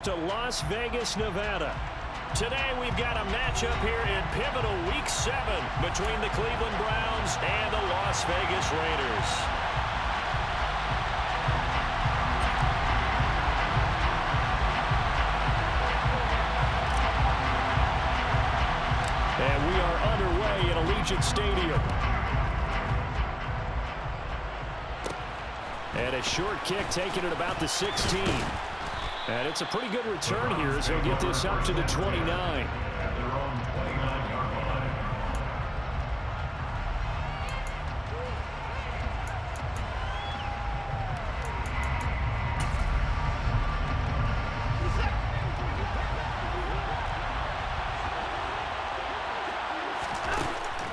To Las Vegas, Nevada. Today we've got a matchup here in pivotal Week 7 between the Cleveland Browns and the Las Vegas Raiders. And we are underway at Allegiant Stadium. And a short kick taken at about the 16. And it's a pretty good return here as he'll get this up to the 29.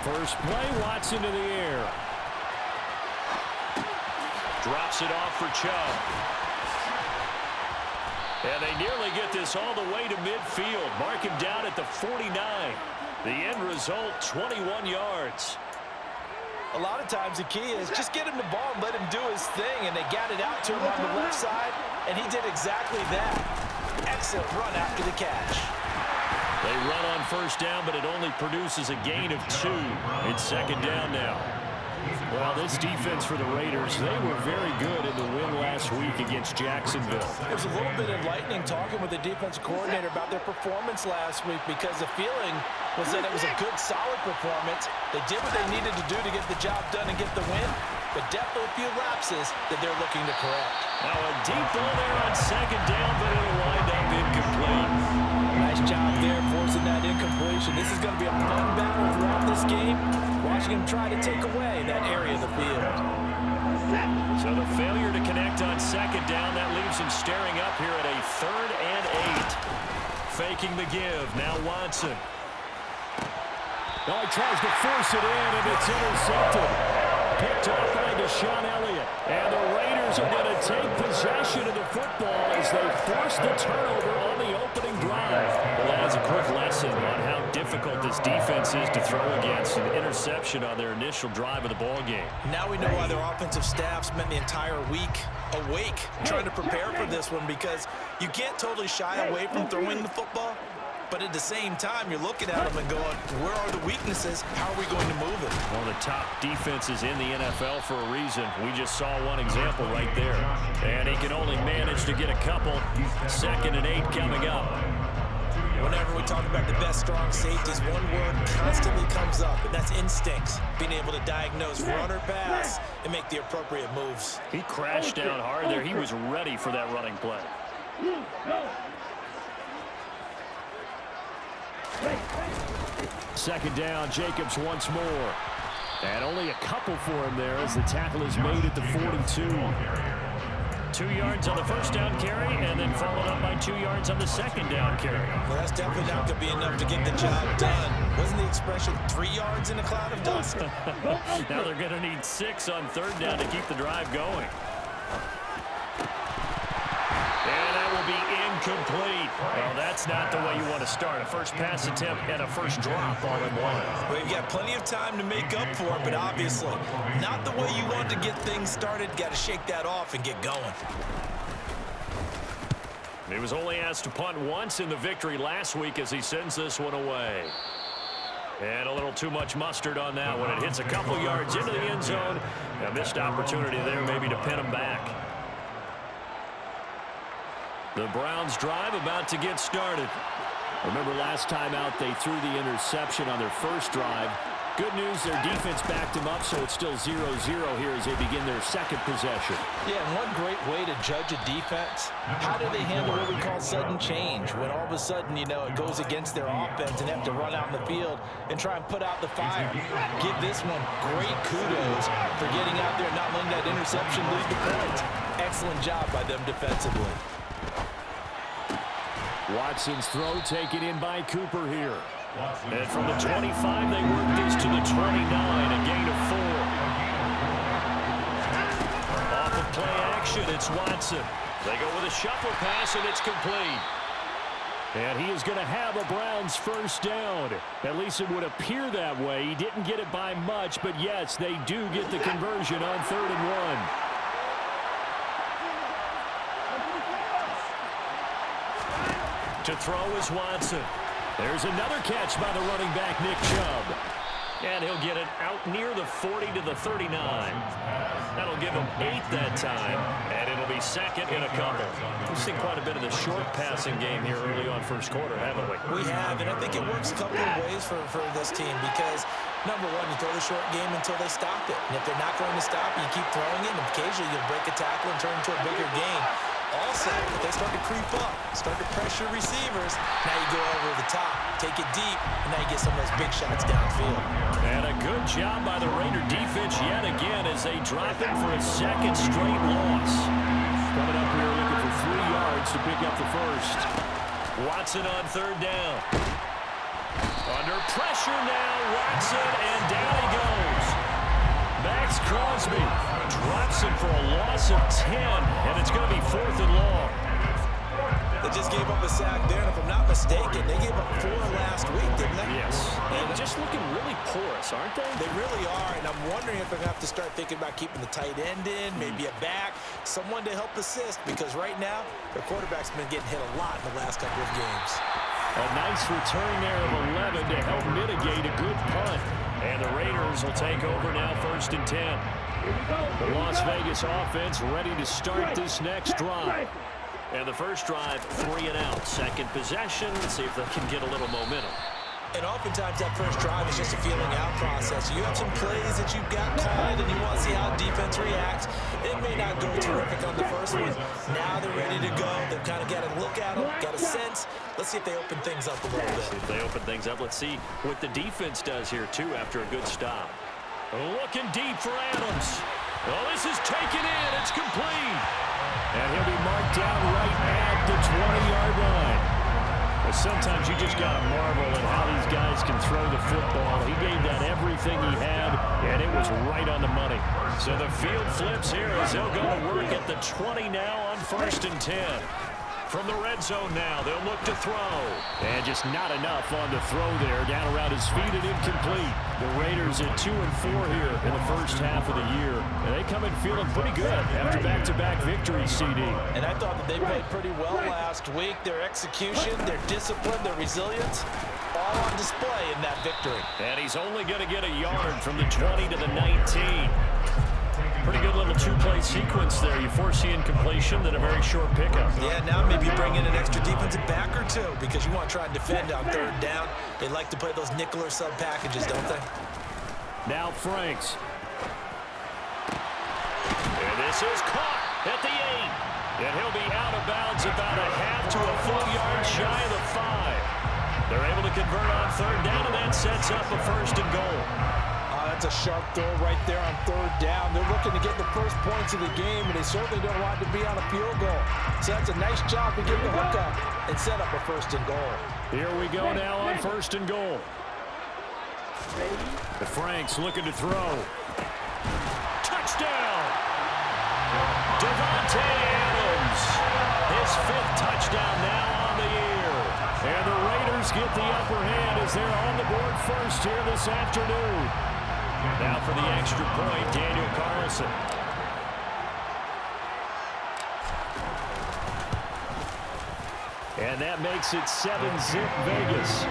First play, Watson to the air. Drops it off for Chubb. And they nearly get this all the way to midfield. Mark him down at the 49. The end result, 21 yards. A lot of times the key is just get him the ball and let him do his thing. And they got it out to him on the left side, and he did exactly that. Excellent run after the catch. They run on first down, but it only produces a gain of 2. It's second down now. Well, this defense for the Raiders, they were very good in the win last week against Jacksonville. It was a little bit enlightening talking with the defensive coordinator about their performance last week because the feeling was that it was a good, solid performance. They did what they needed to do to get the job done and get the win, but definitely a few lapses that they're looking to correct. Now a deep ball there on second down, but it'll wind up incomplete. Nice job there forcing that incompletion. This is going to be a fun battle throughout this game. Watching him try to take away that area of the field. So the failure to connect on second down, that leaves him staring up here at a 3rd and 8. Faking the give. Now Watson. Oh, he tries to force it in, and it's intercepted. Picked off by Deshaun Elliott. And the Raiders are going to take possession of the football as they force the turnover on the opening drive. Well, that is a quick lesson on how difficult this defense is to throw against. An interception on their initial drive of the ball game. Now we know why their offensive staff spent the entire week awake trying to prepare for this one, because you can't totally shy away from throwing the football. But at the same time, you're looking at them and going, where are the weaknesses? How are we going to move it? One of the top defenses in the NFL for a reason. We just saw one example right there. And he can only manage to get a couple. 2nd and 8 coming up. Whenever we talk about the best strong safeties, one word constantly comes up, and that's instincts. Being able to diagnose run or pass and make the appropriate moves. He crashed down hard there. He was ready for that running play. Second down, Jacobs once more. And only a couple for him there as the tackle is made at the 42. 2 yards on the first down carry, and then followed up by 2 yards on the second down carry. Well, that's definitely not going to be enough to get the job done. Wasn't the expression 3 yards in a cloud of dust? Now they're going to need 6 on 3rd down to keep the drive going. And that will be incomplete. Well, that's not the way you want to start. A first pass attempt and a first drop all in one. Well, you've got plenty of time to make up for it, but obviously not the way you want to get things started. Got to shake that off and get going. He was only asked to punt once in the victory last week as he sends this one away. And a little too much mustard on that one. It hits a couple yards into the end zone. A missed opportunity there maybe to pin him back. The Browns drive about to get started. Remember last time out they threw the interception on their first drive. Good news, their defense backed them up, so it's still 0-0 here as they begin their second possession. Yeah, and one great way to judge a defense, how do they handle what we call sudden change? When all of a sudden, you know, it goes against their offense and they have to run out in the field and try and put out the fire. Give this one great kudos for getting out there and not letting that interception lead to points. Excellent job by them defensively. Watson's throw taken in by Cooper here. And from the 25, they work this to the 29, a gain of 4. Off of play action, it's Watson. They go with a shuffle pass, and it's complete. And he is going to have a Browns first down. At least it would appear that way. He didn't get it by much, but yes, they do get the conversion on 3rd and 1. To throw is Watson. There's another catch by the running back, Nick Chubb. And he'll get it out near the 40 to the 39. That'll give him 8 that time, and it'll be second in a couple. We've seen quite a bit of the short passing game here early on first quarter, haven't we? We have, and I think it works a couple of ways for this team because, number one, you throw the short game until they stop it. And if they're not going to stop it, you keep throwing it, and occasionally you'll break a tackle and turn into a bigger game. Also, if they start to creep up, start to pressure receivers, now you go over the top, take it deep, and now you get some of those big shots downfield. And a good job by the Raider defense yet again as they drop him for a second straight loss. Coming up here looking for 3 yards to pick up the first. Watson on third down. Under pressure now, Watson, and down he goes. Max Crosby drops him for a loss of 10, and it's going to be 4th and long. They just gave up a sack there, and if I'm not mistaken, they gave up 4 last week, didn't they? Yes. And just looking really porous, aren't they? They really are, and I'm wondering if they're going to have to start thinking about keeping the tight end in, maybe a back, someone to help assist, because right now, their quarterback's been getting hit a lot in the last couple of games. A nice return there of 11 to help mitigate a good punt. And the Raiders will take over now 1st and 10. The Las Vegas offense ready to start this next drive. And the first drive, 3 and out. Second possession, let's see if they can get a little momentum. And oftentimes that first drive is just a feeling out process. You have some plays that you've got called and you want to see how defense reacts. It may not go terrific on the first one. Now they're ready to go. They've kind of got to look at them, got a sense. Let's see if they open things up a little bit. See if they open things up. Let's see what the defense does here, too, after a good stop. Looking deep for Adams. Oh, this is taken in. It's complete. And he'll be marked down right at the 20-yard line. Well, sometimes you just got to marvel at how these guys can throw the football. He gave that everything he had, and it was right on the money. So the field flips here as they'll go to work at the 20 now on 1st and 10. From the red zone now, they'll look to throw. And just not enough on the throw there. Down around his feet and incomplete. The Raiders at 2-4 here in the first half of the year. And they come in feeling pretty good after back-to-back victories, CD. And I thought that they played pretty well last week. Their execution, their discipline, their resilience, all on display in that victory. And he's only going to get a yard from the 20 to the 19. Pretty good little two-play sequence there. You force the incompletion, then a very short pickup. Yeah, now maybe bring in an extra defensive back or two because you want to try and defend on third down. They like to play those nickel or sub packages, don't they? Now Franks. And this is caught at the 8. And he'll be out of bounds about a half to a full yard shy of the 5. They're able to convert on third down, and that sets up a 1st and goal. That's a sharp throw right there on third down. They're looking to get the first points of the game, and they certainly don't want to be on a field goal. So that's a nice job to get the hook up and set up a 1st and goal. Here we go now on 1st and goal. The Franks looking to throw. Touchdown! Devontae Adams. His 5th touchdown now on the year. And the Raiders get the upper hand as they're on the board first here this afternoon. Now for the extra point, Daniel Carlson. And that makes it 7-zip Vegas.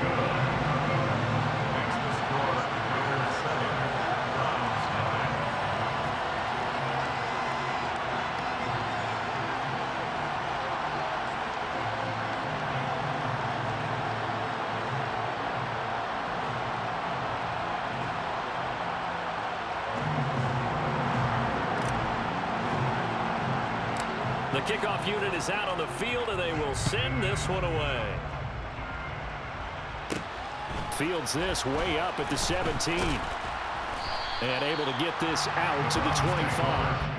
The kickoff unit is out on the field, and they will send this one away. Fields this way up at the 17. And able to get this out to the 25.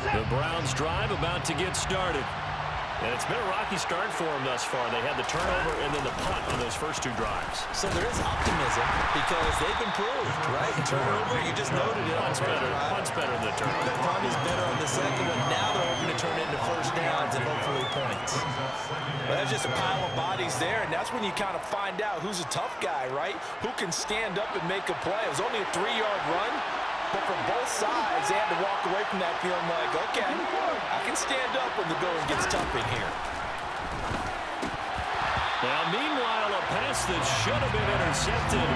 The Browns drive about to get started. And it's been a rocky start for them thus far. They had the turnover and then the punt on those first two drives. So there is optimism because they've improved, right? Turnover, you just noted it. Punt's better than the turnover. The punt is better on the second one. Now they're hoping to turn it into first downs and hopefully points. Well, there's just a pile of bodies there, and that's when you kind of find out who's a tough guy, right? Who can stand up and make a play. It was only a 3-yard run. But from both sides, they had to walk away from that feeling like, okay, I can stand up when the going gets tough in here. Now, meanwhile, a pass that should have been intercepted,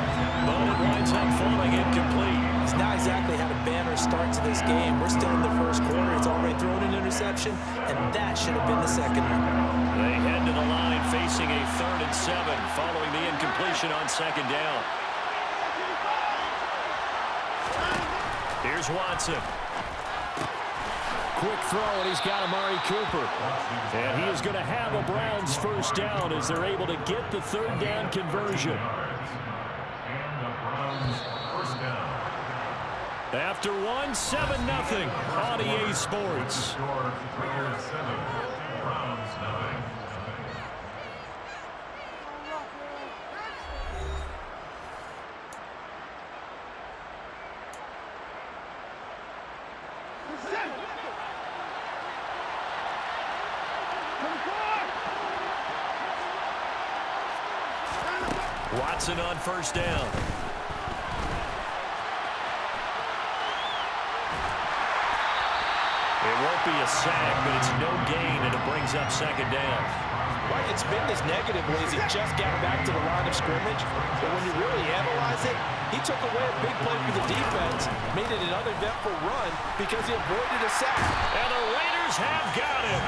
but it winds up falling incomplete. It's not exactly how the banner starts to this game. We're still in the first quarter. It's already thrown an interception, and that should have been the second one. They head to the line facing a 3rd and 7 following the incompletion on second down. Here's Watson. Quick throw, and he's got Amari Cooper. And he is going to have a Browns first down as they're able to get the 3rd down conversion. After 1, 7-0 on EA Sports. Watson on first down. It won't be a sack, but it's no gain, and it brings up second down. Right, it's been this negative ways. He just got back to the line of scrimmage. But when you really analyze it, he took away a big play for the defense, made it an uneventful run because he avoided a sack. And the Raiders have got him.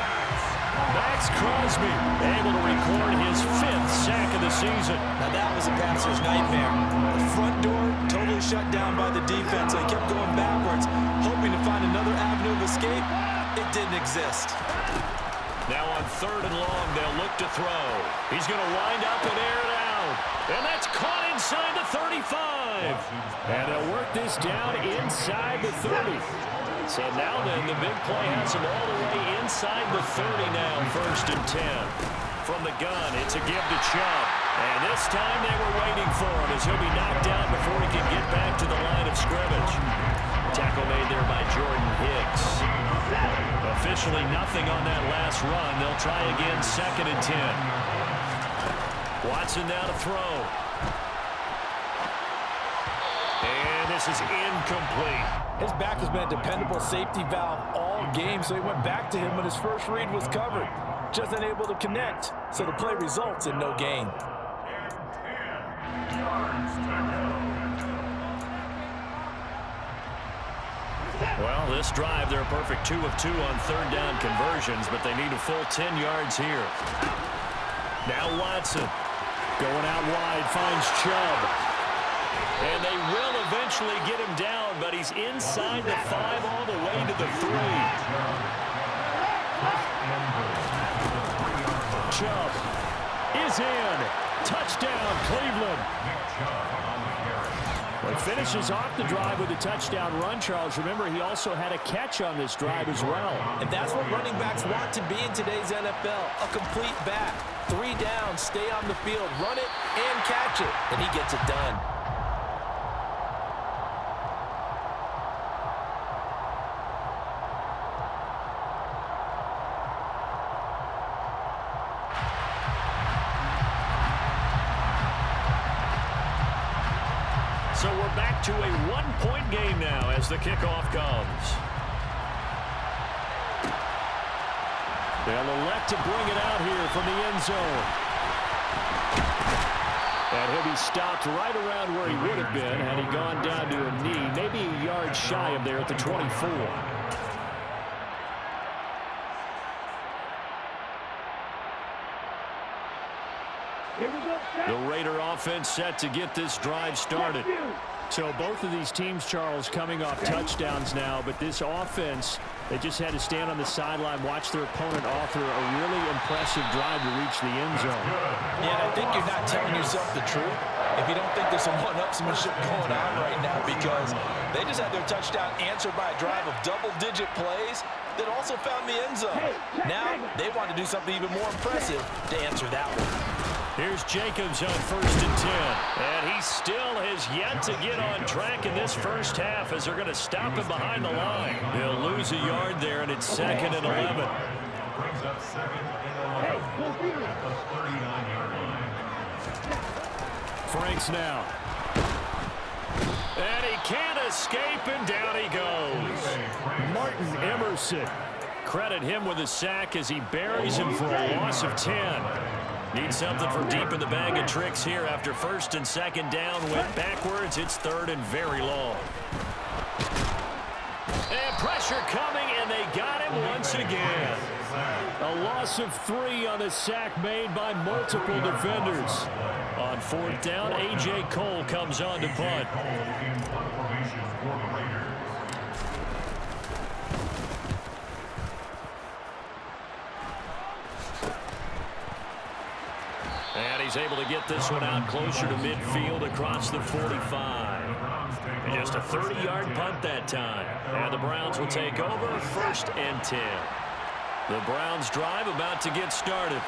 Max Crosby able to record his 5th sack of the season. Now that was a passer's nightmare. The front door totally shut down by the defense. They kept going backwards, hoping to find another avenue of escape. It didn't exist. Now on 3rd and long, they'll look to throw. He's going to wind up and air it out. And that's caught inside the 35. And they'll work this down inside the 30. So now then, the big play has him all the way inside the 30 now, 1st and 10. From the gun, it's a give to Chubb. And this time they were waiting for him as he'll be knocked out before he can get back to the line of scrimmage. Tackle made there by Jordan Hicks. Officially nothing on that last run. They'll try again 2nd and 10. Watson now to throw. And this is incomplete. His back has been a dependable safety valve all game, so he went back to him when his first read was covered. Just unable to connect, so the play results in no gain. Well, this drive, they're a perfect 2 of 2 on 3rd down conversions, but they need a full 10 yards here. Now Watson going out wide, finds Chubb. And they will eventually get him down, but he's inside the 5 all the way to the 3. Chubb is in. Touchdown, Cleveland. Well, he finishes off the drive with a touchdown run, Charles. Remember, he also had a catch on this drive as well. And that's what running backs want to be in today's NFL, a complete back. 3 down, stay on the field, run it, and catch it. And he gets it done. So we're back to a 1-point game now as the kickoff comes. They'll elect to bring it out here from the end zone. And he'll be stopped right around where he would have been had he gone down to a knee, maybe a yard shy of there at the 24. The Raider offense set to get this drive started. So both of these teams, Charles, coming off touchdowns now, but this offense, they just had to stand on the sideline, watch their opponent author a really impressive drive to reach the end zone. Yeah, I think you're not telling yourself the truth if you don't think there's some one-upsmanship going on right now, because they just had their touchdown answered by a drive of double-digit plays that also found the end zone. Now they want to do something even more impressive to answer that one. Here's Jacobs on 1st and 10. And he still has yet to get on track in this first half as they're going to stop him behind the line. They'll lose a yard there, and it's 2nd and 11. Brings up 2nd and 11 at the 39-yard line. Franks now. And he can't escape, and down he goes. Martin Emerson. Credit him with a sack as he buries him for a loss of 10. Needs something from deep in the bag of tricks here after 1st and 2nd down. Went backwards. It's 3rd and very long. And pressure coming, and they got him once again. A loss of 3 on the sack made by multiple defenders. On 4th down, A.J. Cole comes on to punt. And he's able to get this one out closer to midfield across the 45. And just a 30-yard punt that time. And the Browns will take over 1st and 10. The Browns drive about to get started.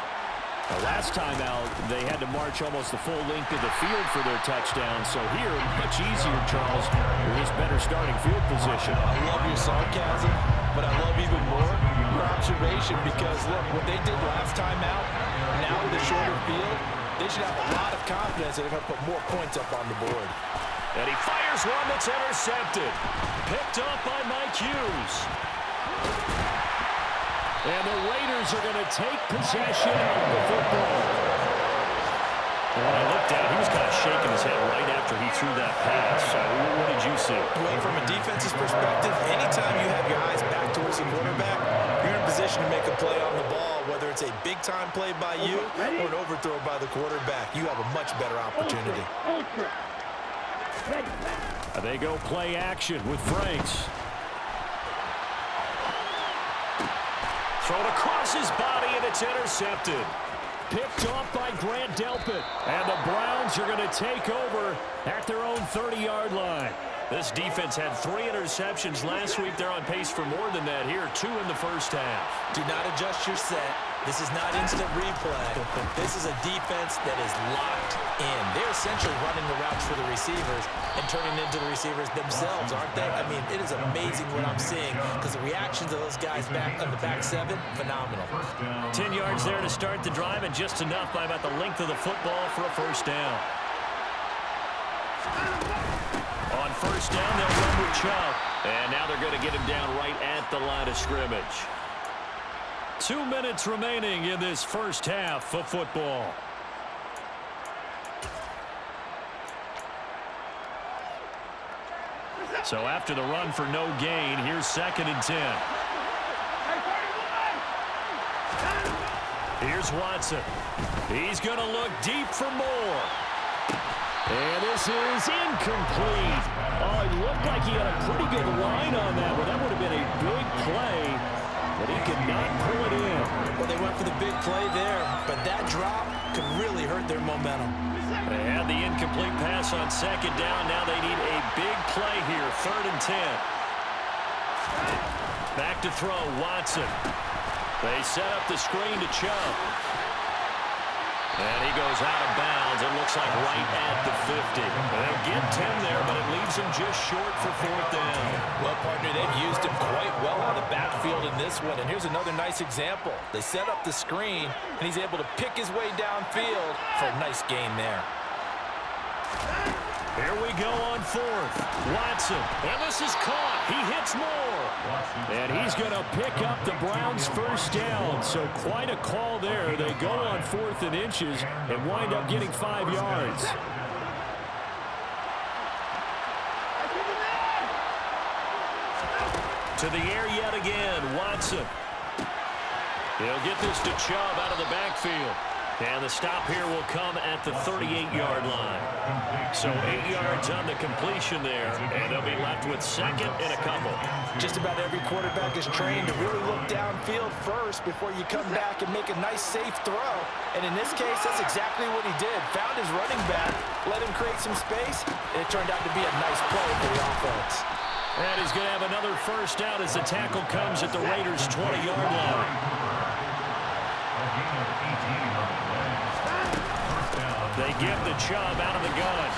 Last time out, they had to march almost the full length of the field for their touchdown. So here, much easier, Charles, with this better starting field position. I love your sarcasm, but I love even more your observation because, look, what they did last time out, now with a shorter field, they should have a lot of confidence that they're going to put more points up on the board. And he fires one that's intercepted. Picked up by Mike Hughes. And the Raiders are going to take possession of the football. When I looked at it, he was kind of shaking his head right after he threw that pass. So what did you see? Well, from a defense's perspective, anytime you have your eyes back towards the quarterback, you're in a position to make a play on the ball, whether it's a big-time play by you or an overthrow by the quarterback. You have a much better opportunity. They go play action with Franks. Thrown across his body, and it's intercepted. Picked off by Grant Delpit. And the Browns are going to take over at their own 30-yard line. This defense had 3 interceptions last week. They're on pace for more than that here, 2 in the first half. Do not adjust your set. This is not instant replay. This is a defense that is locked in. They're essentially running the routes for the receivers and turning into the receivers themselves, aren't they? I mean, it is amazing what I'm seeing because the reactions of those guys back on the back 7, phenomenal. 10 yards there to start the drive, and just enough by about the length of the football for a first down. On first down, they'll run with Chubb. And now they're going to get him down right at the line of scrimmage. 2 minutes remaining in this first half of football. So after the run for no gain, here's 2nd and 10. Here's Watson. He's going to look deep for more. And this is incomplete. Oh, it looked like he had a pretty good line on that one. That would have been a big play, but he could not pull it in. Well, they went for the big play there, but that drop could really hurt their momentum. They had the incomplete pass on 2nd down. Now they need a big play here, 3rd and 10. Back to throw, Watson. They set up the screen to Chubb. And he goes out of bounds. It looks like right at the 50. They'll get 10 there, but it leaves him just short for 4th down. Well, partner, they've used him quite well out of the backfield in this one. And here's another nice example. They set up the screen, and he's able to pick his way downfield for a nice gain there. Here we go on 4th. Watson. And this is caught. He hits more. And he's going to pick up the Browns' first down. So quite a call there. They go on 4th and inches and wind up getting 5 yards. To the air yet again. Watson. He'll get this to Chubb out of the backfield. And the stop here will come at the 38-yard line. So 8 yards on the completion there, and they'll be left with 2nd and a couple. Just about every quarterback is trained to really look downfield first before you come back and make a nice, safe throw. And in this case, that's exactly what he did. Found his running back, let him create some space, and it turned out to be a nice play for the offense. And he's going to have another first down as the tackle comes at the Raiders' 20-yard line. They give the Chubb out of the gun.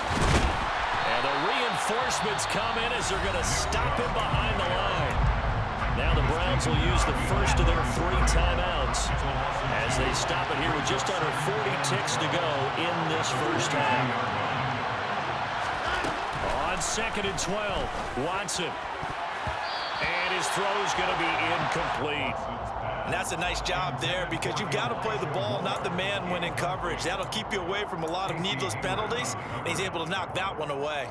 And the reinforcements come in as they're going to stop him behind the line. Now the Browns will use the first of their 3 timeouts as they stop it here with just under 40 ticks to go in this first half. On 2nd and 12, Watson. And his throw's going to be incomplete. And that's a nice job there because you've got to play the ball, not the man when in coverage. That'll keep you away from a lot of needless penalties, and he's able to knock that one away.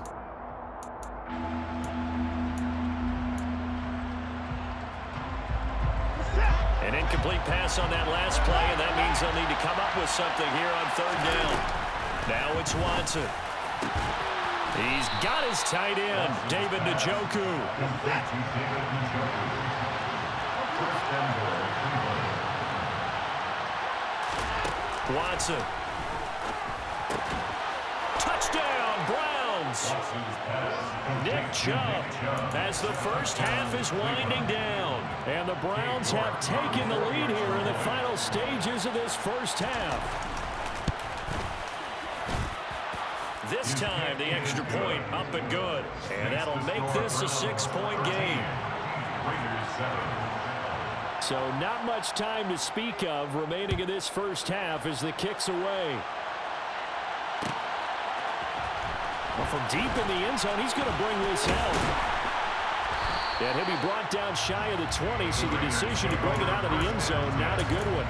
An incomplete pass on that last play, and that means they'll need to come up with something here on 3rd down. Now it's Watson. He's got his tight end, David Njoku. Watson. Touchdown, Browns. Nick Chubb as the first half is winding down. And the Browns have taken the lead here in the final stages of this first half. This time, the extra point up and good. And that'll make this a 6-point game. So not much time to speak of remaining in this first half as the kick's away. Well, from deep in the end zone, he's going to bring this out. And he'll be brought down shy of the 20, so the decision to bring it out of the end zone, not a good one.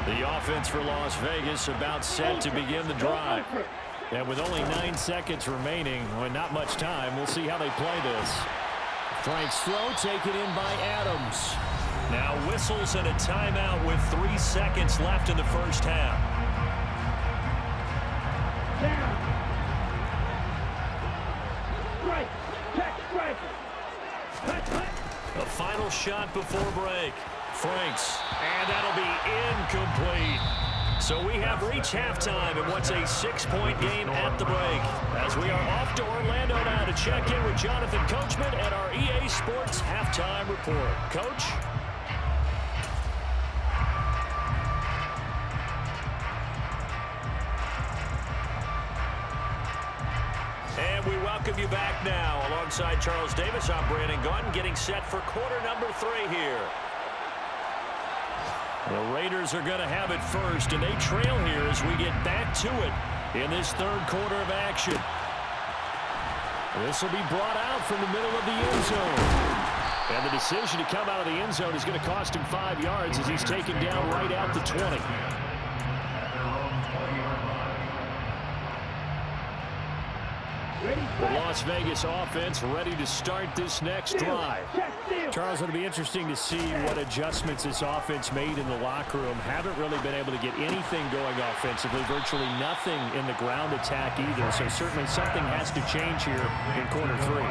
The offense for Las Vegas about set to begin the drive. And with only 9 seconds remaining, well, not much time, we'll see how they play this. Frank's throw taken in by Adams. Now whistles and a timeout with 3 seconds left in the first half. A final shot before break. Franks, and that'll be incomplete. So we have reached halftime in what's a 6-point game at the break. As we are off to Orlando now to check in with Jonathan Coachman at our EA Sports Halftime Report. Coach? And we welcome you back now. Alongside Charles Davis, I'm Brandon Gunn, getting set for quarter number 3 here. The Raiders are going to have it first, and they trail here as we get back to it in this 3rd quarter of action. This will be brought out from the middle of the end zone. And the decision to come out of the end zone is going to cost him 5 yards as he's taken down right out the 20. The Las Vegas offense ready to start this next drive. Charles, it'll be interesting to see what adjustments this offense made in the locker room. Haven't really been able to get anything going offensively, virtually nothing in the ground attack either. So certainly something has to change here in quarter 3.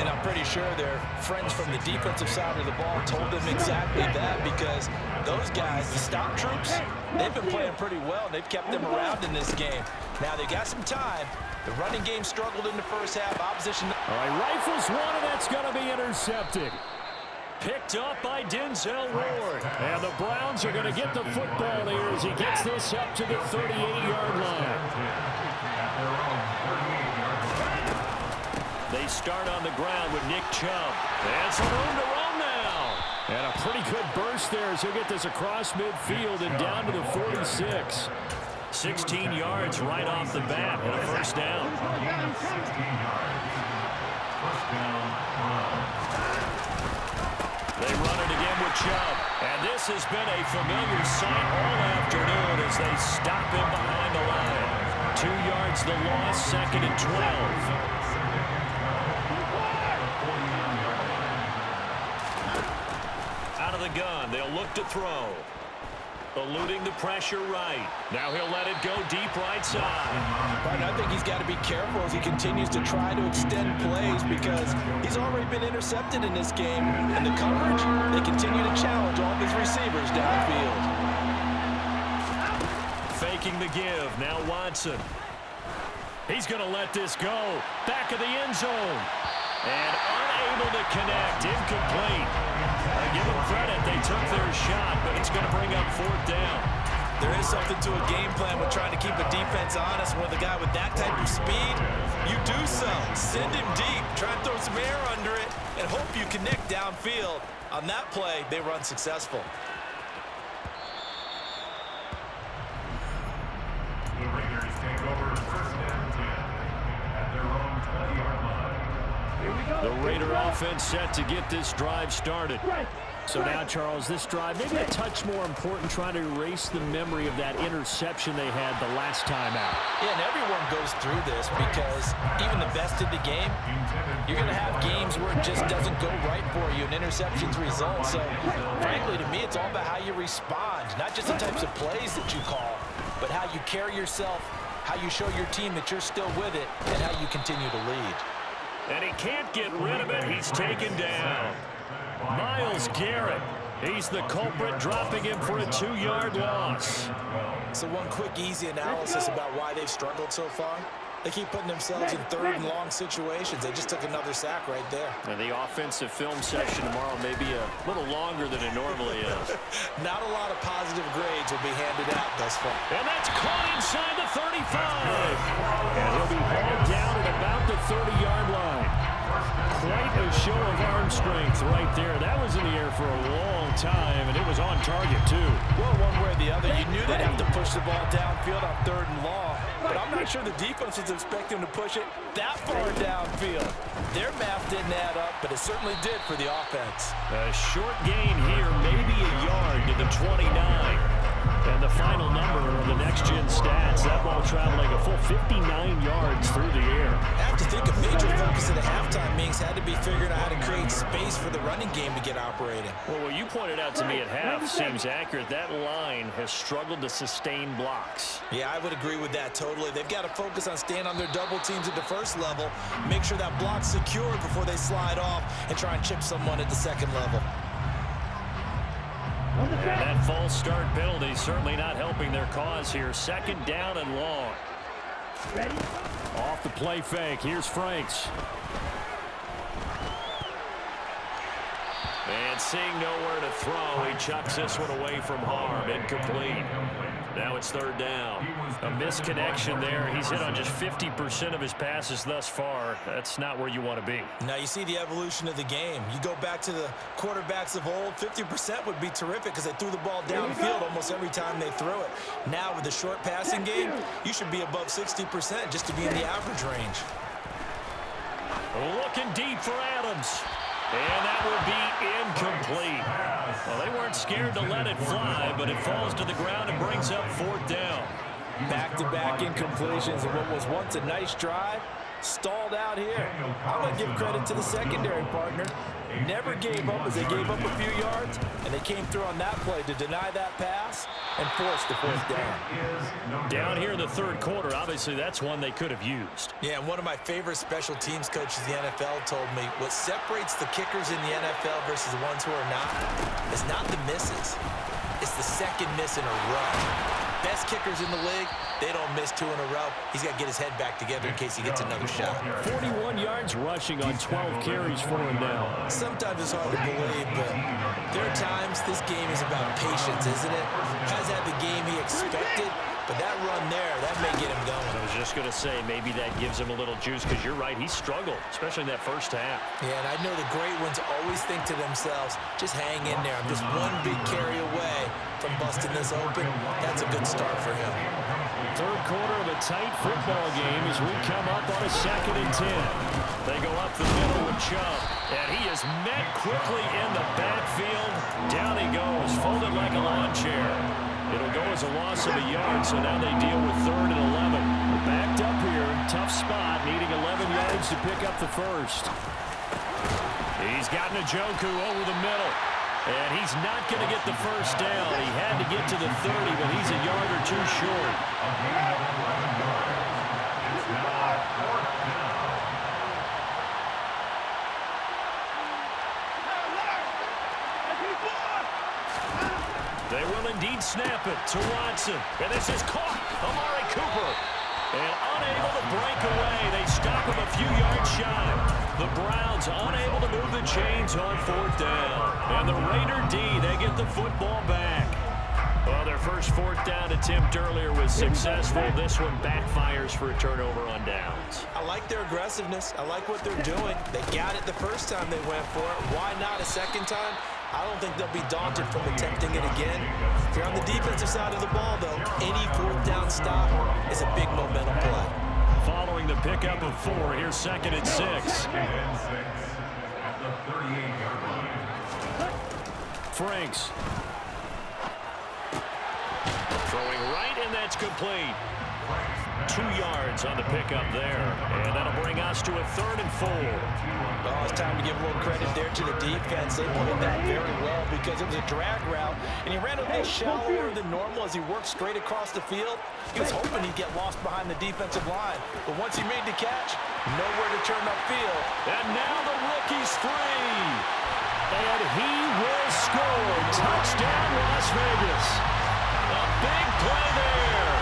And I'm pretty sure their friends from the defensive side of the ball told them exactly that, because those guys, the stop troops, they've been playing pretty well. They've kept them around in this game. Now they got some time. The running game struggled in the first half. Opposition. All right, rifles one, and that's going to be intercepted. Picked up by Denzel Ward. And the Browns are going to get the football here as he gets this up to the 38-yard line. They start on the ground with Nick Chubb. And some room to run now. And a pretty good burst there as he'll get this across midfield and down to the 46. 16 yards right off the bat and a first down. They run it again with Chubb. And this has been a familiar sight all afternoon as they stop him behind the line. 2 yards the loss, 2nd and 12. Out of the gun, they'll look to throw. Eluding the pressure right. Now he'll let it go deep right side. But I think he's got to be careful as he continues to try to extend plays, because he's already been intercepted in this game. And the coverage, they continue to challenge all of his receivers downfield. Fake taking the give. Now Watson. He's going to let this go. Back of the end zone. And unable to connect. Incomplete. I give them credit. They took their shot, but it's going to bring up fourth down. There is something to a game plan with trying to keep a defense honest. With a guy with that type of speed, you do so. Send him deep. Try and throw some air under it and hope you connect downfield. On that play, they were unsuccessful. The Raiders take over first and 10 at their own 20-yard line. Here we go. The Raider offense set to get this drive started. So now, Charles, this drive maybe a touch more important, trying to erase the memory of that interception they had the last time out. Yeah, and everyone goes through this because even the best in the game, you're going to have games where it just doesn't go right for you and interceptions result. So, frankly, to me, it's all about how you respond, not just the types of plays that you call, but how you carry yourself, how you show your team that you're still with it, and how you continue to lead. And he can't get rid of it. He's taken down. Myles Garrett, he's the culprit, dropping him for a 2-yard loss. So one quick, easy analysis about why they've struggled so far. They keep putting themselves in third and long situations. They just took another sack right there. And the offensive film session tomorrow may be a little longer than it normally is. Not a lot of positive grades will be handed out thus far. And that's caught inside the 35. And he'll be hauled down at about the 30-yard line. Quite a show of arm strength right there. That was in the air for a long time, and it was on target, too. Well, one way or the other, you knew they'd have to push the ball downfield on third and long, but I'm not sure the defense was expecting to push it that far downfield. Their math didn't add up, but it certainly did for the offense. A short gain here, maybe a yard to the 29. And the final number of the next-gen stats, that ball traveling a full 59 yards through the air. I have to think a major focus at the halftime meetings had to be figuring out how to create space for the running game to get operating. Well, what you pointed out to me at half seems accurate. That line has struggled to sustain blocks. Yeah, I would agree with that totally. They've got to focus on staying on their double teams at the first level, make sure that block's secured before they slide off and try and chip someone at the second level. And that false start penalty certainly not helping their cause here. Second down and long. Ready? Off the play fake. Here's Franks. And seeing nowhere to throw, he chucks this one away from harm. Incomplete. Now it's third down. A misconnection there. He's hit on just 50% of his passes thus far. That's not where you want to be. Now you see the evolution of the game. You go back to the quarterbacks of old, 50% would be terrific because they threw the ball downfield almost every time they threw it. Now with the short passing game, you should be above 60% just to be in the average range. Looking deep for Adams. And that would be incomplete. Well, they weren't scared to let it fly, but it falls to the ground and brings up fourth down. Back-to-back incompletions and what was once a nice drive stalled out here. I'm going to give credit to the secondary partner. Never gave up as they gave up a few yards, and they came through on that play to deny that pass and force the fourth down. Down here in the third quarter, obviously that's one they could have used. Yeah, and one of my favorite special teams coaches in the NFL told me what separates the kickers in the NFL versus the ones who are not is not the misses. It's the second miss in a row. Best kickers in the league, they don't miss 2 in a row. He's got to get his head back together in case he gets another shot. 41 yards rushing on 12 carries for him now. Sometimes it's hard to believe, but there are times this game is about patience, isn't it? Has had the game he expected, but that run there, that may get him going. I was just going to say, maybe that gives him a little juice, because you're right, he struggled, especially in that first half. Yeah, and I know the great ones always think to themselves, just hang in there. I'm just one big carry away from busting this open. That's a good start for him. Third quarter of a tight football game as we come up on a 2nd and 10. They go up the middle with Chubb, and he is met quickly in the backfield. Down he goes, folded like a lawn chair. It'll go as a loss of a yard, so now they deal with 3rd and 11. We're backed up here, tough spot, needing 11 yards to pick up the first. He's got Njoku over the middle. And he's not going to get the first down. He had to get to the 30, but he's a yard or two short. They will They'll indeed snap it to Watson. And this is caught. Amari Cooper. And unable to break away. They stop him a few yards shy. The Browns unable to move the chains on 4th down. And the Raider D, they get the football back. Well, their first 4th down attempt earlier was successful. This one backfires for a turnover on downs. I like their aggressiveness. I like what they're doing. They got it the first time they went for it. Why not a second time? I don't think they'll be daunted from attempting it again. If you're on the defensive side of the ball, though, any 4th down stop is a big momentum play. Following the pickup of 4, here's 2nd and 6. At the 38-yard line. Franks. Throwing right, and that's complete. 2 yards on the pickup there. And that'll bring us to a 3rd and 4. Oh, it's time to give a little credit there to the defense. They played that very well because it was a drag route, and he ran a little shallower than normal as he worked straight across the field. He was hoping he'd get lost behind the defensive line, but once he made the catch, nowhere to turn upfield. And now the rookie's free. And he will score. Touchdown, Las Vegas. A big play there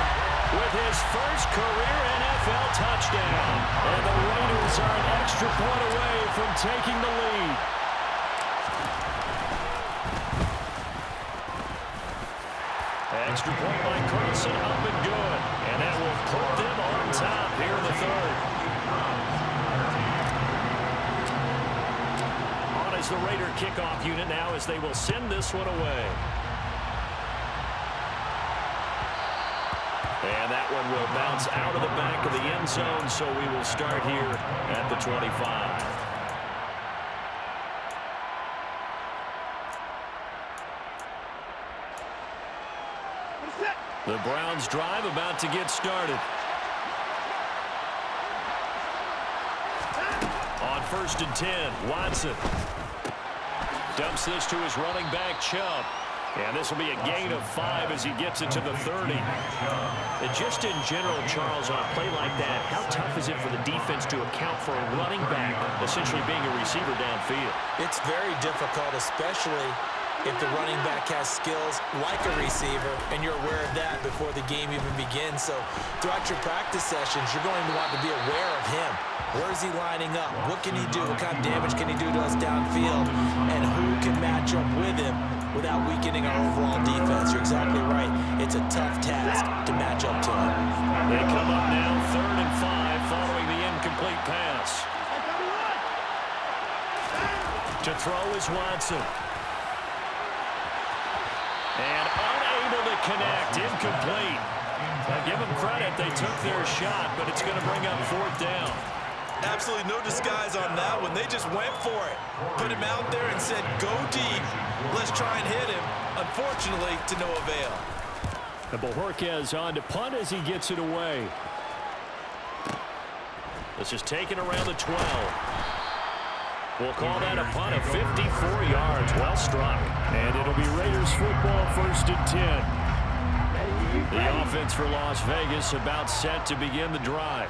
with his first career NFL touchdown. And the Raiders are an extra point away from taking the lead. Extra point by Carlson, up and good. And that will put them on top here in the 3rd. On is the Raider kickoff unit now as they will send this one away. And that one will bounce out of the back of the end zone, so we will start here at the 25. The Browns drive about to get started. On 1st and 10, Watson dumps this to his running back, Chubb. And this will be a gain of 5 as he gets it to the 30. And just in general, Charles, on a play like that, how tough is it for the defense to account for a running back essentially being a receiver downfield? It's very difficult, especially if the running back has skills like a receiver, and you're aware of that before the game even begins. So throughout your practice sessions, you're going to want to be aware of him. Where is he lining up? What can he do? What kind of damage can he do to us downfield? And who can match up with him without weakening our overall defense? You're exactly right. It's a tough task to match up to him. They come up now 3rd and 5 following the incomplete pass. To throw is Watson. And unable to connect, incomplete. I'll give them credit, they took their shot, but it's going to bring up 4th down. Absolutely no disguise on that one. They just went for it. Put him out there and said, go deep. Let's try and hit him. Unfortunately, to no avail. And Bojorquez on to punt as he gets it away. This is taken around the 12. We'll call that a punt of 54 yards. Well struck. And it'll be Raiders football 1st and 10. The offense for Las Vegas about set to begin the drive.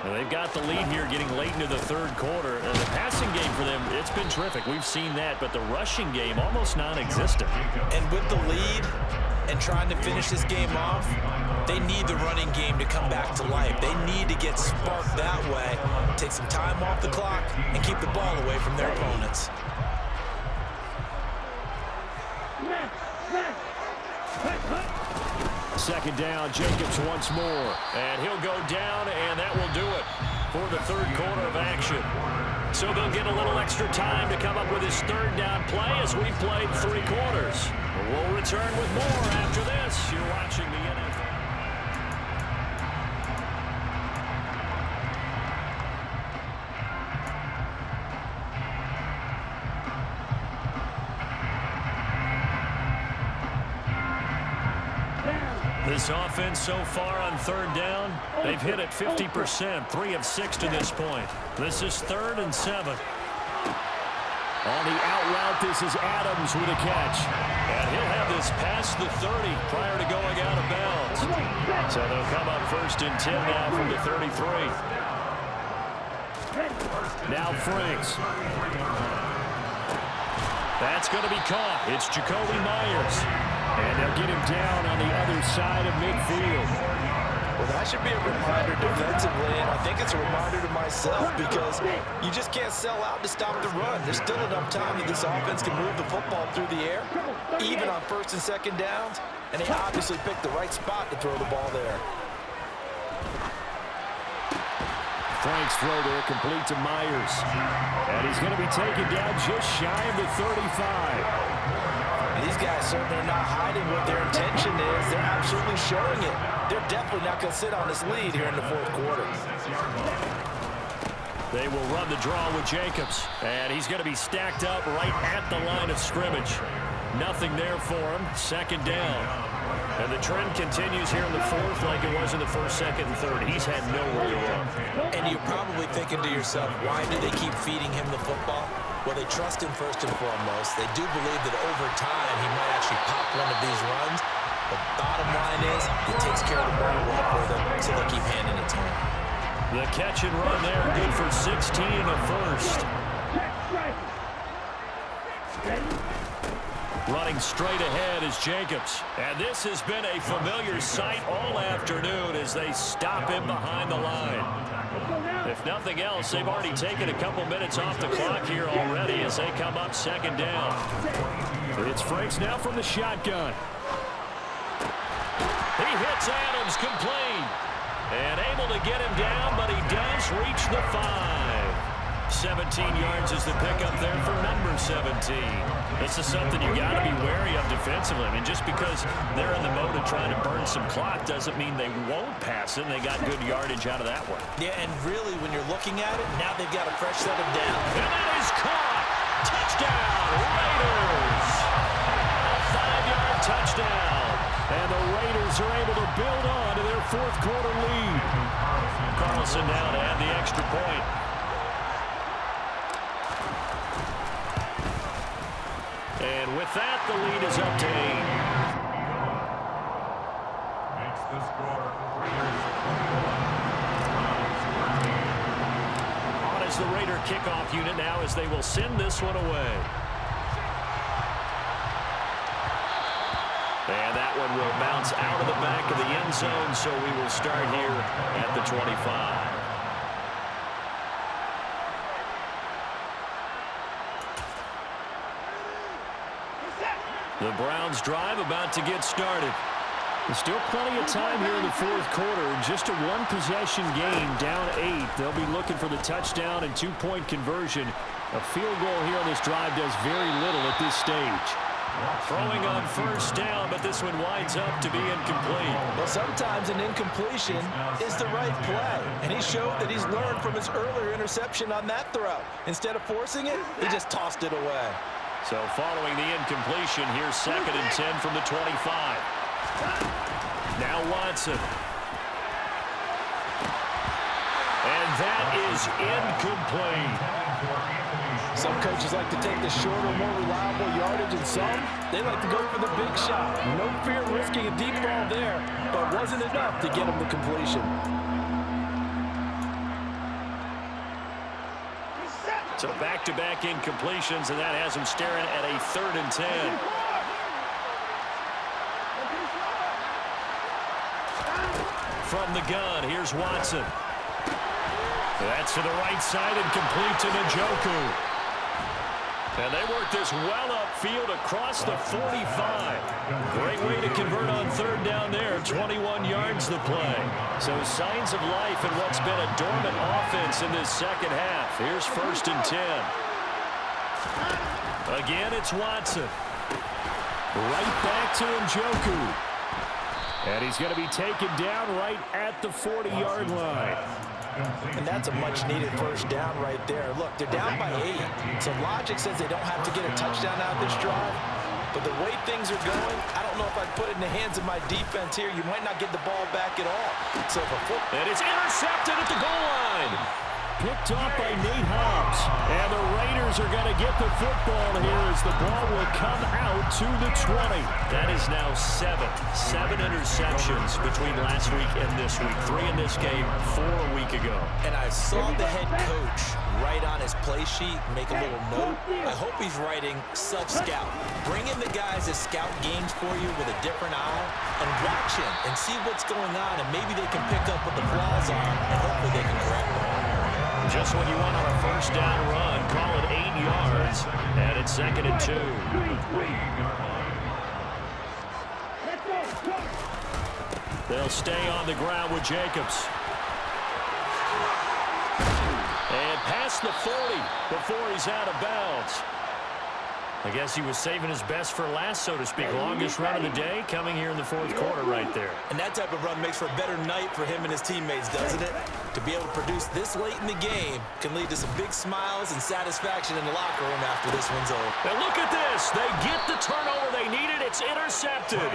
And they've got the lead here getting late into the 3rd quarter. And the passing game for them, it's been terrific. We've seen that, but the rushing game almost non-existent. And with the lead and trying to finish this game off, they need the running game to come back to life. They need to get sparked that way, take some time off the clock, and keep the ball away from their opponents. Second down, Jacobs once more. And he'll go down, and that will do it for the 3rd quarter of action. So they'll get a little extra time to come up with his 3rd down play as we played 3 quarters. We'll return with more after this. You're watching the NFL. This offense so far on 3rd down, they've hit it 50%, 3 of 6 to this point. This is 3rd and 7. On the out route, this is Adams with a catch. And he'll have this past the 30 prior to going out of bounds. So they'll come up 1st and 10 now from the 33. Now Franks. That's going to be caught. It's Jacoby Myers. And they'll get him down on the other side of midfield. Well, that should be a reminder defensively, and I think it's a reminder to myself because you just can't sell out to stop the run. There's still enough time that this offense can move the football through the air, even on first and second downs, and they obviously picked the right spot to throw the ball there. Frank's throw there complete to Myers. And he's going to be taken down just shy of the 35. These guys certainly are not hiding what their intention is. They're absolutely showing it. They're definitely not going to sit on this lead here in the fourth quarter. They will run the draw with Jacobs. And he's going to be stacked up right at the line of scrimmage. Nothing there for him. Second down. And the trend continues here in the fourth like it was in the first, second, and third. He's had nowhere to run. And you're probably thinking to yourself, why do they keep feeding him the football? Well, they trust him first and foremost. They do believe that over time he might actually pop one of these runs. The bottom line is he takes care of the ball well for them, so they keep handing it to him. The catch and run there, good for 16 and a first. Running straight ahead is Jacobs. And this has been a familiar sight all afternoon as they stop him behind the line. If nothing else, they've already taken a couple minutes off the clock here already as they come up second down. It's Franks now from the shotgun. He hits Adams, complete. And able to get him down, but he does reach the 5. 17 yards is the pickup there for number 17. This is something you got to be wary of defensively. I mean, just because they're in the mode of trying to burn some clock doesn't mean they won't pass it. They got good yardage out of that one. Yeah, and really, when you're looking at it, now they've got a fresh set of downs. And that is caught. Touchdown, Raiders. A 5-yard touchdown. And the Raiders are able to build on to their fourth quarter lead. Carlson now to add the extra point. And with that, the lead is up to 8. Makes the score. On as the Raider kickoff unit now as they will send this one away. And that one will bounce out of the back of the end zone, so we will start here at the 25. The Browns drive about to get started. There's still plenty of time here in the fourth quarter. Just a one-possession game, down 8. They'll be looking for the touchdown and two-point conversion. A field goal here on this drive does very little at this stage. Throwing on first down, but this one winds up to be incomplete. Well, sometimes an incompletion is the right play, and he showed that he's learned from his earlier interception on that throw. Instead of forcing it, he just tossed it away. So following the incompletion, here's 2nd and 10 from the 25. Now Watson. And that is incomplete. Some coaches like to take the shorter, more reliable yardage, and some, they like to go for the big shot. No fear of risking a deep ball there, but wasn't enough to get him the completion. So back-to-back incompletions, and that has him staring at a 3rd and 10. From the gun, here's Watson. That's to the right side and complete to Njoku. And they work this well upfield across the 45. Great way to convert on 3rd down there. 21 yards the play. So signs of life in what's been a dormant offense in this second half. Here's 1st and 10. Again, it's Watson. Right back to Njoku. And he's going to be taken down right at the 40-yard line. And that's a much-needed first down right there. Look, they're down by 8. So logic says they don't have to get a touchdown out of this drive. But the way things are going, I don't know if I'd put it in the hands of my defense here. You might not get the ball back at all. So if a and it's intercepted at the goal line. picked off by Nate Hobbs. And the Raiders are going to get the football here as the ball will come out to the 20. That is now seven interceptions between last week and this week. 3 in this game, 4 a week ago. And I saw the head coach write on his play sheet, make a little note. I hope he's writing sub-scout. Bring in the guys that scout games for you with a different eye and watch him and see what's going on, and maybe they can pick up what the flaws are, and hopefully they can correct them. Just when you want on a first down run, call it 8 yards, and it's 2nd and 2. They'll stay on the ground with Jacobs. And past the 40 before he's out of bounds. I guess he was saving his best for last, so to speak. Longest run of the day coming here in the 4th quarter right there. And that type of run makes for a better night for him and his teammates, doesn't it? To be able to produce this late in the game can lead to some big smiles and satisfaction in the locker room after this one's over. And look at this. They get the turnover they needed. It's intercepted.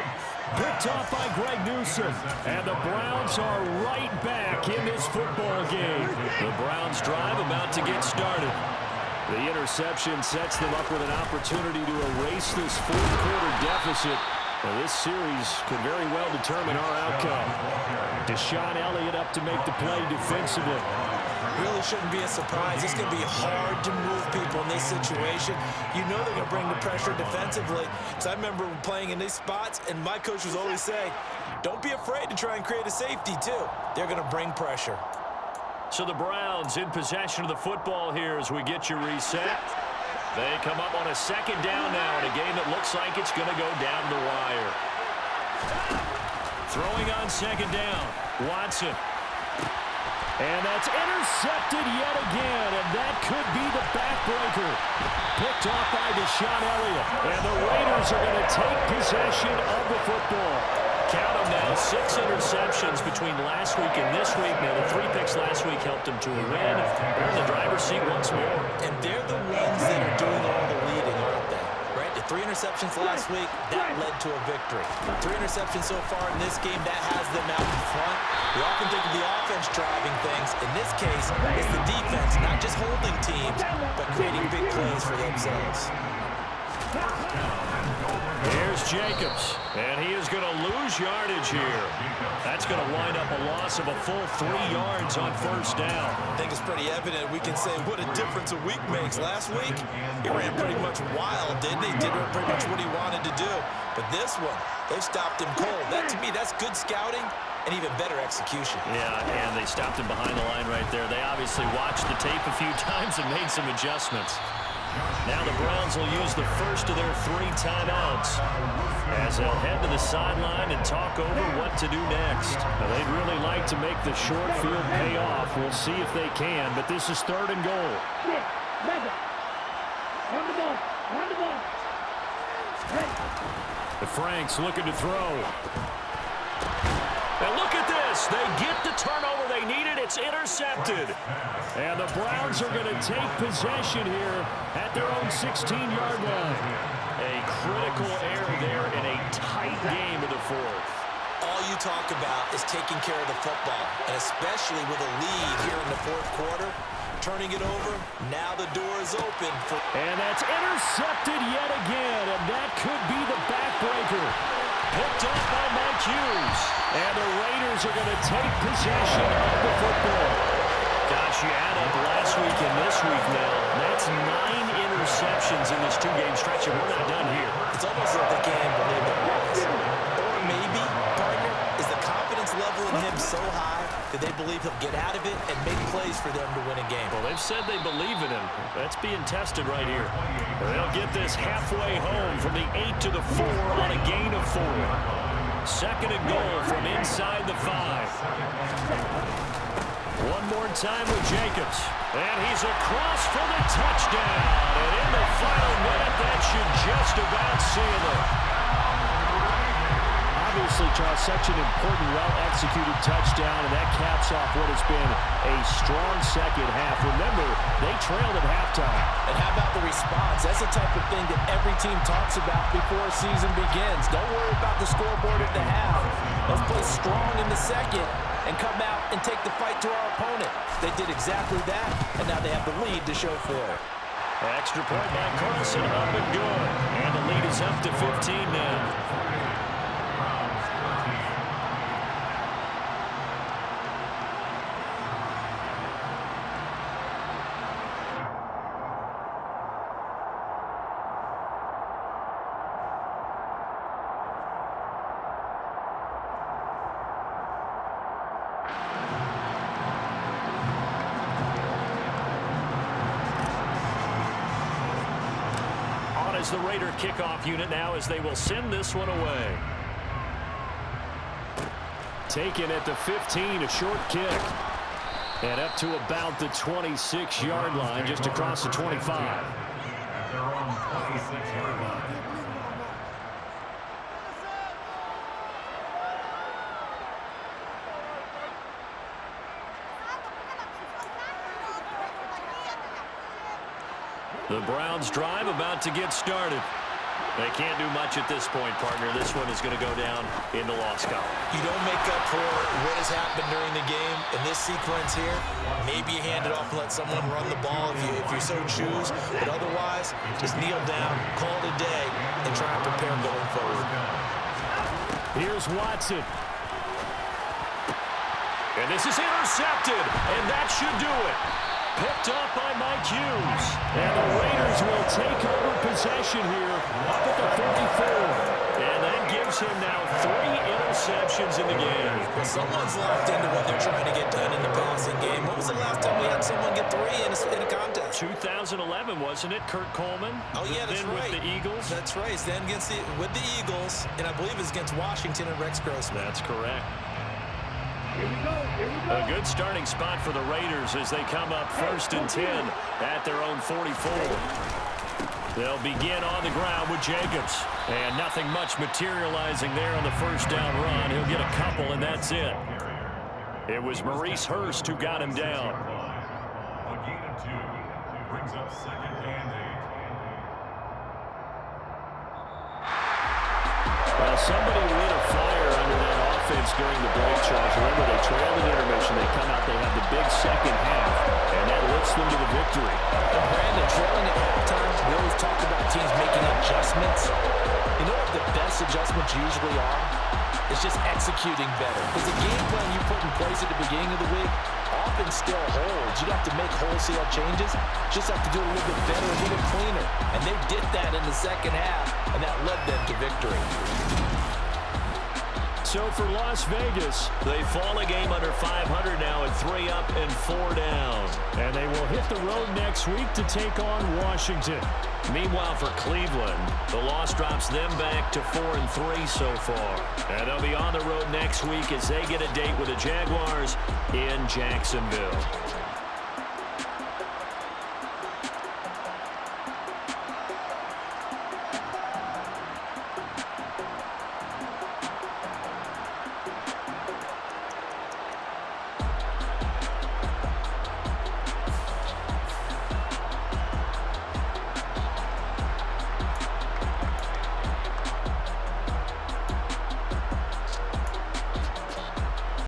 Picked off by Greg Newsome. And the Browns are right back in this football game. The Browns drive about to get started. The interception sets them up with an opportunity to erase this 4th quarter deficit. Well, this series could very well determine our outcome. Deshaun Elliott up to make the play defensively. Really shouldn't be a surprise. It's going to be hard to move people in this situation. You know they're going to bring the pressure defensively. So I remember playing in these spots, and my coach was always saying, don't be afraid to try and create a safety, too. They're going to bring pressure. So the Browns in possession of the football here as we get you reset. They come up on a 2nd down now in a game that looks like it's going to go down the wire. Throwing on 2nd down, Watson. And that's intercepted yet again, and that could be the backbreaker. Picked off by Deshaun Elliott, and the Raiders are going to take possession of the football. Count them now, 6 interceptions between last week and this week. Now, the 3 picks last week helped them to a win. They're in the driver's seat once more. And they're the ones that are doing all the leading, aren't they? Right? The 3 interceptions last week, that led to a victory. 3 interceptions so far in this game, that has them out in front. We often think of the offense driving things. In this case, it's the defense, not just holding teams, but creating big plays for themselves. Here's Jacobs, and he is going to lose yardage here. That's going to wind up a loss of a full 3 yards on 1st down. I think it's pretty evident. We can say what a difference a week makes. Last week, he ran pretty much wild, didn't he? Did pretty much what he wanted to do. But this one, they stopped him cold. That, to me, that's good scouting and even better execution. Yeah, and they stopped him behind the line right there. They obviously watched the tape a few times and made some adjustments. Now the Browns will use the first of their 3 timeouts as they'll head to the sideline and talk over what to do next. Now, they'd really like to make the short field pay off. We'll see if they can, but this is 3rd and goal. The Franks looking to throw. And look at this. They get the turnover they needed. It's intercepted. And the Browns are going to take possession here at their own 16-yard line. A critical error there in a tight game of the 4th. All you talk about is taking care of the football, and especially with a lead here in the 4th quarter, turning it over. Now the door is open. And that's intercepted yet again, and that could be the backbreaker. Picked off by Mike Hughes. And the Raiders are going to take possession of the football. Gosh, you add up last week and this week now. That's 9 interceptions in this 2-game stretch, and we're not done here. It's almost like they can't believe their eyes. Or maybe, partner, is the confidence level in him so high that they believe he'll get out of it and make plays for them to win a game. Well, they've said they believe in him. That's being tested right here. They'll get this halfway home from the 8 to the 4 on a gain of 4. 2nd and goal from inside the 5. One more time with Jacobs. And he's across for the touchdown. And in the final minute, that should just about seal it. obviously, Charles, such an important, well-executed touchdown, and that caps off what has been a strong second half. Remember, they trailed at halftime. And how about the response? That's the type of thing that every team talks about before a season begins. Don't worry about the scoreboard at the half. Let's play strong in the second and come out and take the fight to our opponent. They did exactly that, and now they have the lead to show for it. Extra point by Carlson, up and good. And the lead is up to 15 now. Is the Raider kickoff unit now as they will send this one away. Taken at the 15, a short kick. And up to about the 26-yard line, just across the 25. At their own 26-yard line. The Browns drive about to get started. They can't do much at this point, partner. This one is going to go down in the loss column. You don't make up for what has happened during the game in this sequence here. Maybe you hand it off and let someone run the ball if you so choose. But otherwise, just kneel down, call it a day, and try and prepare going forward. Here's Watson. And this is intercepted, and that should do it. Picked up by Mike Hughes. And the Raiders will take over possession here up at the 34. And that gives him now 3 interceptions in the game. Well, someone's locked into what they're trying to get done in the passing game. When was the last time we had someone get 3 in a contest? 2011, wasn't it, Kurt Coleman? Oh, yeah, that's right. With the Eagles. That's right. Then with the Eagles, and I believe it's against Washington and Rex Grossman. That's correct. A good starting spot for the Raiders as they come up 1st and 10 at their own 44. They'll begin on the ground with Jacobs. And nothing much materializing there on the first down run. He'll get a couple, and that's it. It was Maurice Hurst who got him down. A gain of 2 brings up 2nd and 8. Well, somebody lit a fire under that offense during the break, Charles. Remember, they trailed in intermission. They come out, they have the big second half, and that lifts them to the victory. And Brandon, trailing at halftime, we always talk about teams making adjustments. You know what the best adjustments usually are? It's just executing better. Because the game plan you put in place at the beginning of the week often still holds. You don't have to make wholesale changes. Just have to do it a little bit better, a little cleaner. And they did that in the second half, and that led them to victory. So for Las Vegas, they fall a game under 500 now at 3 up and 4 down. And they will hit the road next week to take on Washington. Meanwhile, for Cleveland, the loss drops them back to 4 and 3 so far. And they'll be on the road next week as they get a date with the Jaguars in Jacksonville.